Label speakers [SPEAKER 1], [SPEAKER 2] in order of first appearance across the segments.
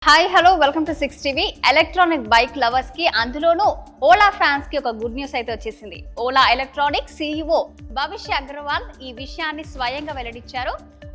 [SPEAKER 1] Hi hello welcome to 6TV. Electronic bike lovers కి అందులోనూ Ola fans కి ఒక గుడ్ న్యూస్ అయితే వచ్చేసింది. ఓలా ఎలక్ట్రానిక్ CEO భవిష్య అగ్రవాల్ ఈ విషయాన్ని స్వయంగా వెల్లడించారు.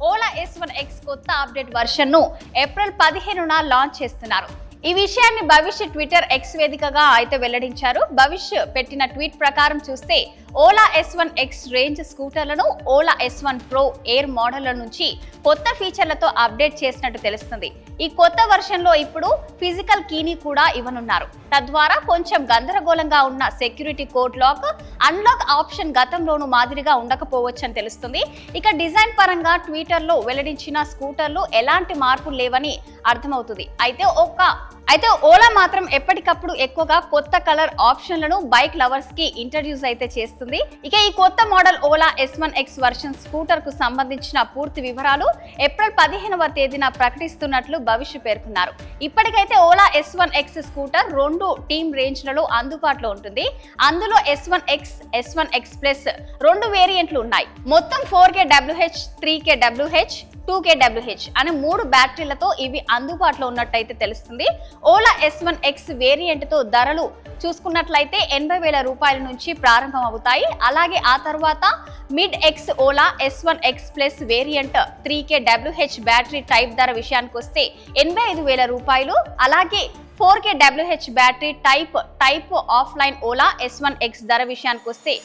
[SPEAKER 1] ఓలా S1X కొత్త అప్డేట్ వర్షన్ ను ఏప్రిల్ 15న లాంచ్ చేస్తున్నారు. ఈ విషయాన్ని భవిష్య ట్విట్టర్ X వేదికగా అయితే వెల్లడించారు. భవిష్య పెట్టిన ట్వీట్ ప్రకారం చూస్తే ఓలా S1X రేంజ్ స్కూటర్లను ఓలా S1 Pro ఎయిర్ మోడళ్ల నుంచి కొత్త ఫీచర్లతో అప్డేట్ చేసినట్టు తెలుస్తుంది. ఈ కొత్త వర్షన్ లో ఇప్పుడు ఫిజికల్ కీని కూడా ఇవ్వనున్నారు. తద్వారా కొంచెం గందరగోళంగా ఉన్న security code lock, unlock option గతంలోనూ మాదిరిగా ఉండకపోవచ్చని తెలుస్తుంది. ఇక డిజైన్ పరంగా ట్విట్టర్ లో వెల్లడించిన స్కూటర్లు ఎలాంటి మార్పులు లేవని అర్థమవుతుంది. అయితే ఓలా మాత్రం ఎప్పటికప్పుడు ఎక్కువగా కొత్త కలర్ ఆప్షన్లను బైక్ లవర్స్ కి ఇంట్రడ్యూస్ అయితే చేస్తుంది. ఇక ఈ కొత్త model Ola S1X version scooter కు సంబంధించిన పూర్తి వివరాలు ఏప్రిల్ 15వ తేదీన ప్రకటిస్తున్నట్లు భవిష్య పేర్కొన్నారు. ఇప్పటికైతే ఓలా S1X స్కూటర్ 2 టీమ్ రేంజ్లలో అందుబాటులో ఉంటుంది. అందులో S1X, S1X Plus 2 వేరియంట్లు ఉన్నాయి. మొత్తం 4kWh, 3kWh, 2kWh అనే 3 బ్యాటరీలతో ఇవి అందుబాటులో ఉన్నట్టయితే తెలుస్తుంది. ఓలా S1X వేరియంట్ తో ధరలు చూసుకున్నట్లయితే 80,000 రూపాయల నుంచి ప్రారంభం అవుతాయి. అలాగే ఆ తర్వాత mid X Ola S1X Plus variant 3kWh battery type ధర విషయానికి వస్తే 85,000 రూపాయలు. అలాగే 4kWh battery type offline Ola S1X ధర విషయానికి వస్తే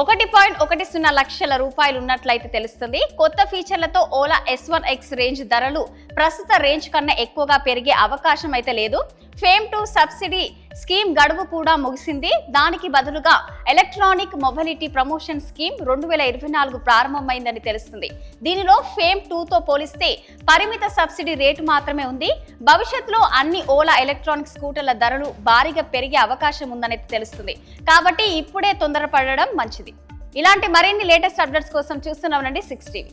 [SPEAKER 1] 1.10 లక్షల రూపాయలు ఉన్నట్లయితే తెలుస్తుంది. కొత్త ఫీచర్లతో ఓలా S1X రేంజ్ ధరలు ప్రస్తుత రేంజ్ కన్నా ఎక్కువగా పెరిగే అవకాశం అయితే లేదు. ఫేమ్ 2 సబ్సిడీ స్కీమ్ గడువు కూడా ముగిసింది. దానికి బదులుగా ఎలక్ట్రానిక్ మొబిలిటీ ప్రమోషన్ స్కీమ్ 2024 ప్రారంభమైందని తెలుస్తుంది. దీనిలో ఫేమ్ 2తో పోలిస్తే పరిమిత సబ్సిడీ రేటు మాత్రమే ఉంది. భవిష్యత్తులో అన్ని ఓలా ఎలక్ట్రానిక్ స్కూటర్ల ధరలు భారీగా పెరిగే అవకాశం ఉందని తెలుస్తుంది. కాబట్టి ఇప్పుడే తొందరపడడం మంచిది. ఇలాంటి మరిన్ని లేటెస్ట్ అప్డేట్స్ కోసం చూస్తూనే ఉండండి 6TV.